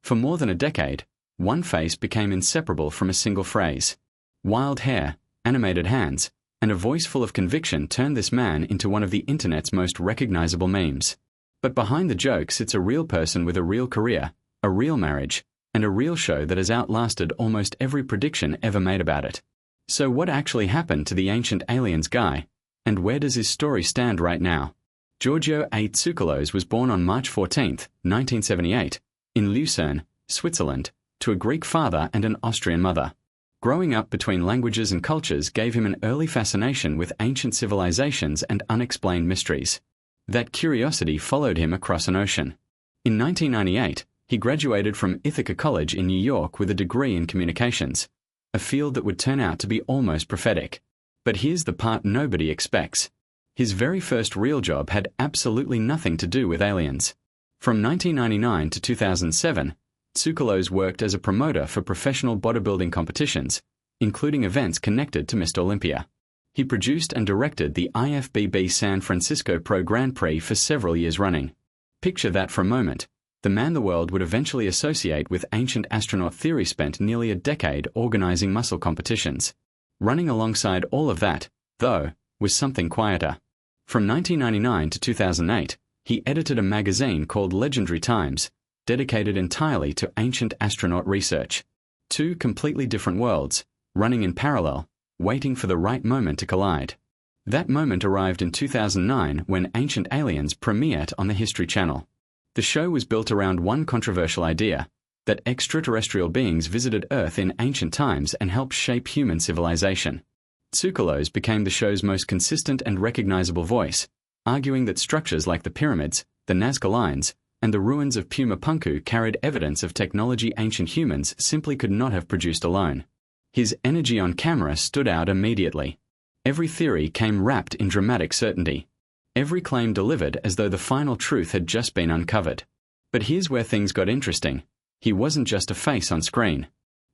For more than a decade, one face became inseparable from a single phrase. Wild hair, animated hands, and a voice full of conviction turned this man into one of the internet's most recognizable memes. But behind the joke sits a real person with a real career, a real marriage, and a real show that has outlasted almost every prediction ever made about it. So what actually happened to the ancient aliens guy, and where does his story stand right now? Giorgio A. Tsoukalos was born on March 14, 1978, in Lucerne, Switzerland, to a Greek father and an Austrian mother. Growing up between languages and cultures gave him an early fascination with ancient civilizations and unexplained mysteries. That curiosity followed him across an ocean. In 1998, he graduated from Ithaca College in New York with a degree in communications, a field that would turn out to be almost prophetic. But here's the part nobody expects. His very first real job had absolutely nothing to do with aliens. From 1999 to 2007, Tsoukalos worked as a promoter for professional bodybuilding competitions, including events connected to Mr. Olympia. He produced and directed the IFBB San Francisco Pro Grand Prix for several years running. Picture that for a moment. The man the world would eventually associate with ancient astronaut theory spent nearly a decade organizing muscle competitions. Running alongside all of that, though, was something quieter. From 1999 to 2008, he edited a magazine called Legendary Times, dedicated entirely to ancient astronaut research. Two completely different worlds, running in parallel, waiting for the right moment to collide. That moment arrived in 2009 when Ancient Aliens premiered on the History Channel. The show was built around one controversial idea, that extraterrestrial beings visited Earth in ancient times and helped shape human civilization. Tsoukalos became the show's most consistent and recognizable voice, arguing that structures like the pyramids, the Nazca Lines, and the ruins of Puma Punku carried evidence of technology ancient humans simply could not have produced alone. His energy on camera stood out immediately. Every theory came wrapped in dramatic certainty. Every claim delivered as though the final truth had just been uncovered. But here's where things got interesting. He wasn't just a face on screen.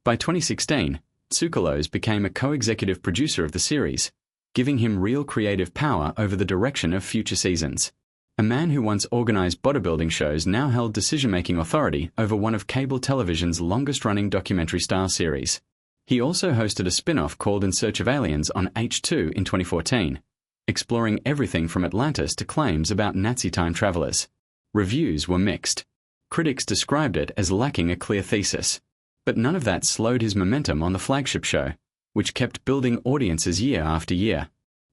By 2016, Tsoukalos became a co-executive producer of the series, giving him real creative power over the direction of future seasons. A man who once organized bodybuilding shows now held decision-making authority over one of cable television's longest-running documentary-style series. He also hosted a spin-off called In Search of Aliens on H2 in 2014, exploring everything from Atlantis to claims about Nazi time travelers. Reviews were mixed. Critics described it as lacking a clear thesis. But none of that slowed his momentum on the flagship show, which kept building audiences year after year.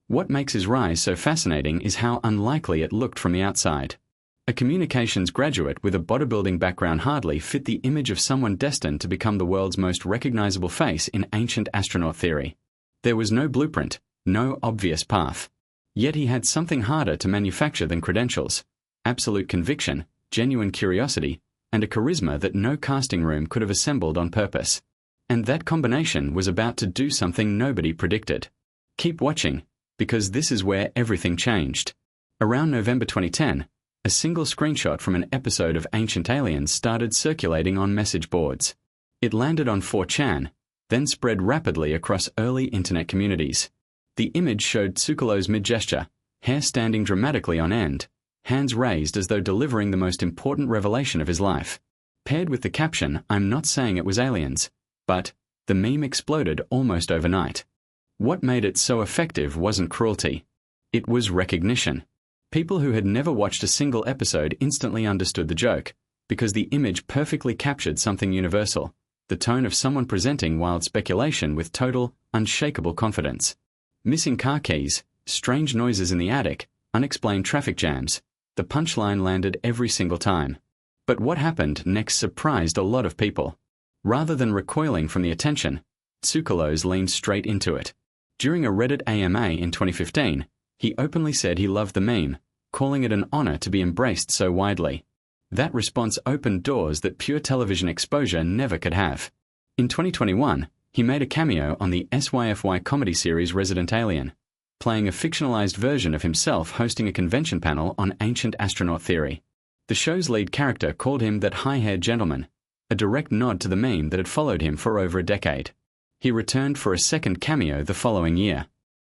What makes his rise so fascinating is how unlikely it looked from the outside. A communications graduate with a bodybuilding background hardly fit the image of someone destined to become the world's most recognizable face in ancient astronaut theory. There was no blueprint, no obvious path. Yet he had something harder to manufacture than credentials: absolute conviction, genuine curiosity, and a charisma that no casting room could have assembled on purpose. And that combination was about to do something nobody predicted. Keep watching, because this is where everything changed. Around November 2010, a single screenshot from an episode of Ancient Aliens started circulating on message boards. It landed on 4chan, then spread rapidly across early internet communities. The image showed Tsoukalos mid-gesture, hair standing dramatically on end, hands raised as though delivering the most important revelation of his life. Paired with the caption, "I'm not saying it was aliens," but the meme exploded almost overnight. What made it so effective wasn't cruelty. It was recognition. People who had never watched a single episode instantly understood the joke, because the image perfectly captured something universal: the tone of someone presenting wild speculation with total, unshakable confidence. Missing car keys, strange noises in the attic, unexplained traffic jams. The punchline landed every single time. But what happened next surprised a lot of people. Rather than recoiling from the attention, Tsoukalos leaned straight into it. During a Reddit AMA in 2015, he openly said he loved the meme, calling it an honor to be embraced so widely. That response opened doors that pure television exposure never could have. In 2021, he made a cameo on the SYFY comedy series Resident Alien, playing a fictionalized version of himself hosting a convention panel on ancient astronaut theory. The show's lead character called him that high-haired gentleman, a direct nod to the meme that had followed him for over a decade. He returned for a second cameo the following year.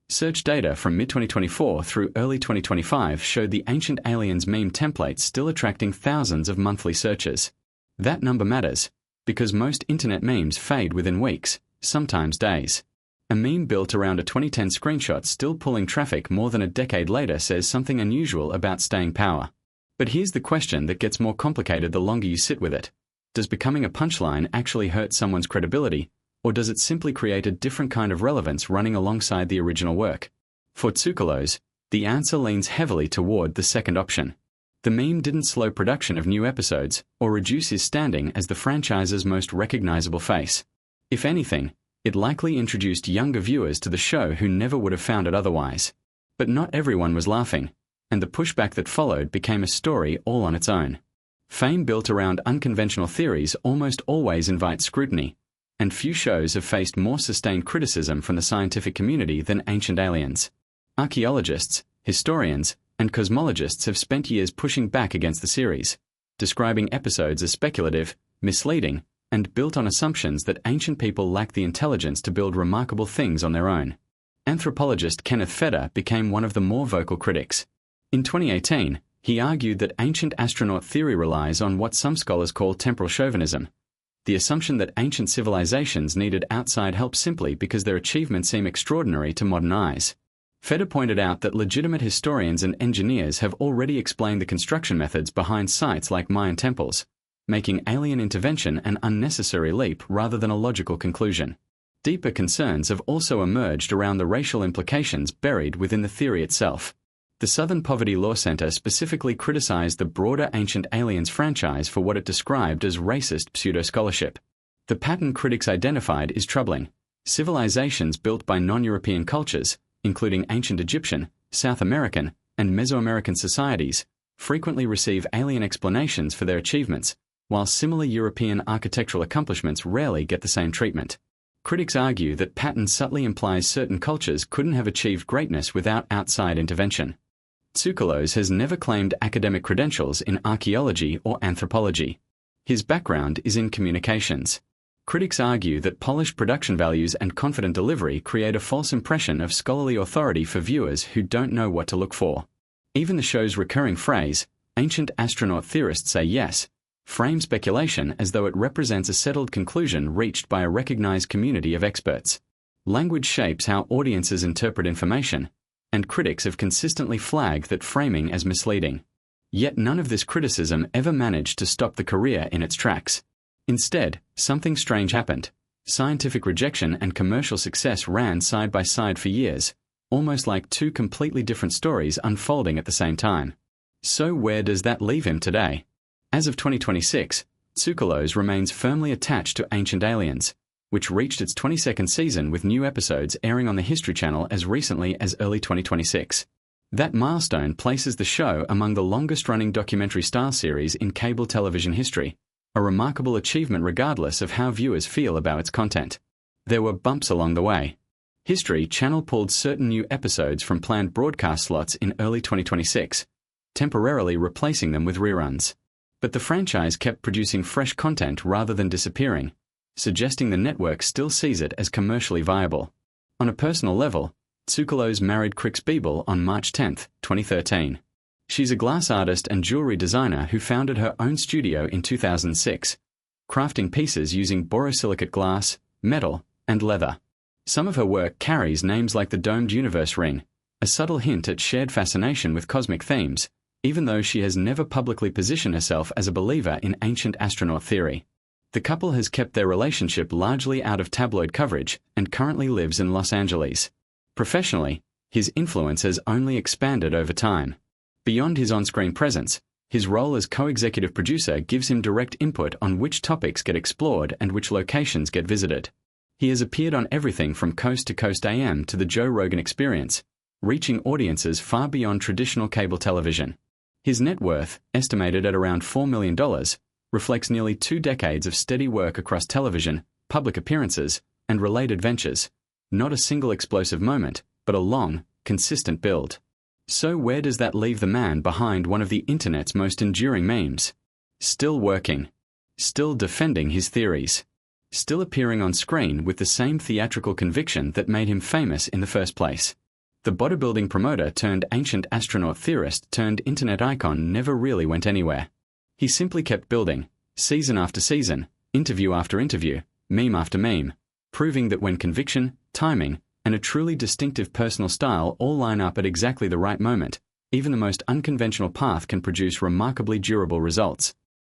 Search data from mid-2024 through early 2025 showed the Ancient Aliens meme template still attracting thousands of monthly searches. That number matters, because most internet memes fade within weeks, sometimes days. A meme built around a 2010 screenshot still pulling traffic more than a decade later says something unusual about staying power. But here's the question that gets more complicated the longer you sit with it. Does becoming a punchline actually hurt someone's credibility, or does it simply create a different kind of relevance running alongside the original work? For Tsoukalos, the answer leans heavily toward the second option. The meme didn't slow production of new episodes or reduce his standing as the franchise's most recognizable face. If anything, it likely introduced younger viewers to the show who never would have found it otherwise. But not everyone was laughing, and the pushback that followed became a story all on its own. Fame built around unconventional theories almost always invites scrutiny, and few shows have faced more sustained criticism from the scientific community than Ancient Aliens. Archaeologists, historians, and cosmologists have spent years pushing back against the series, describing episodes as speculative, misleading, and built on assumptions that ancient people lack the intelligence to build remarkable things on their own. Anthropologist Kenneth Feder became one of the more vocal critics. In 2018, he argued that ancient astronaut theory relies on what some scholars call temporal chauvinism, the assumption that ancient civilizations needed outside help simply because their achievements seem extraordinary to modern eyes. Feder pointed out that legitimate historians and engineers have already explained the construction methods behind sites like Mayan temples, making alien intervention an unnecessary leap rather than a logical conclusion. Deeper concerns have also emerged around the racial implications buried within the theory itself. The Southern Poverty Law Center specifically criticized the broader Ancient Aliens franchise for what it described as racist pseudo-scholarship. The pattern critics identified is troubling. Civilizations built by non-European cultures, including ancient Egyptian, South American, and Mesoamerican societies, frequently receive alien explanations for their achievements, while similar European architectural accomplishments rarely get the same treatment. Critics argue that pattern subtly implies certain cultures couldn't have achieved greatness without outside intervention. Tsoukalos has never claimed academic credentials in archaeology or anthropology. His background is in communications. Critics argue that polished production values and confident delivery create a false impression of scholarly authority for viewers who don't know what to look for. Even the show's recurring phrase, "Ancient astronaut theorists say yes," frames speculation as though it represents a settled conclusion reached by a recognized community of experts. Language shapes how audiences interpret information, and critics have consistently flagged that framing as misleading. Yet none of this criticism ever managed to stop the career in its tracks. Instead, something strange happened. Scientific rejection and commercial success ran side by side for years, almost like two completely different stories unfolding at the same time. So where does that leave him today? As of 2026, Tsoukalos remains firmly attached to Ancient Aliens, which reached its 22nd season with new episodes airing on the History Channel as recently as early 2026. That milestone places the show among the longest-running documentary-style series in cable television history, a remarkable achievement regardless of how viewers feel about its content. There were bumps along the way. History Channel pulled certain new episodes from planned broadcast slots in early 2026, temporarily replacing them with reruns. But the franchise kept producing fresh content rather than disappearing, suggesting the network still sees it as commercially viable. On a personal level, Tsoukalos married Crix Biebel on March 10, 2013. She's a glass artist and jewelry designer who founded her own studio in 2006, crafting pieces using borosilicate glass, metal, and leather. Some of her work carries names like the domed universe ring, a subtle hint at shared fascination with cosmic themes, even though she has never publicly positioned herself as a believer in ancient astronaut theory. The couple has kept their relationship largely out of tabloid coverage and currently lives in Los Angeles. Professionally, his influence has only expanded over time. Beyond his on-screen presence, his role as co-executive producer gives him direct input on which topics get explored and which locations get visited. He has appeared on everything from Coast to Coast AM to the Joe Rogan Experience, reaching audiences far beyond traditional cable television. His net worth, estimated at around $4 million, reflects nearly 2 decades of steady work across television, public appearances, and related ventures. Not a single explosive moment, but a long, consistent build. So where does that leave the man behind one of the internet's most enduring memes? Still working. Still defending his theories. Still appearing on screen with the same theatrical conviction that made him famous in the first place. The bodybuilding promoter turned ancient astronaut theorist turned internet icon never really went anywhere. He simply kept building, season after season, interview after interview, meme after meme, proving that when conviction, timing, and a truly distinctive personal style all line up at exactly the right moment, even the most unconventional path can produce remarkably durable results.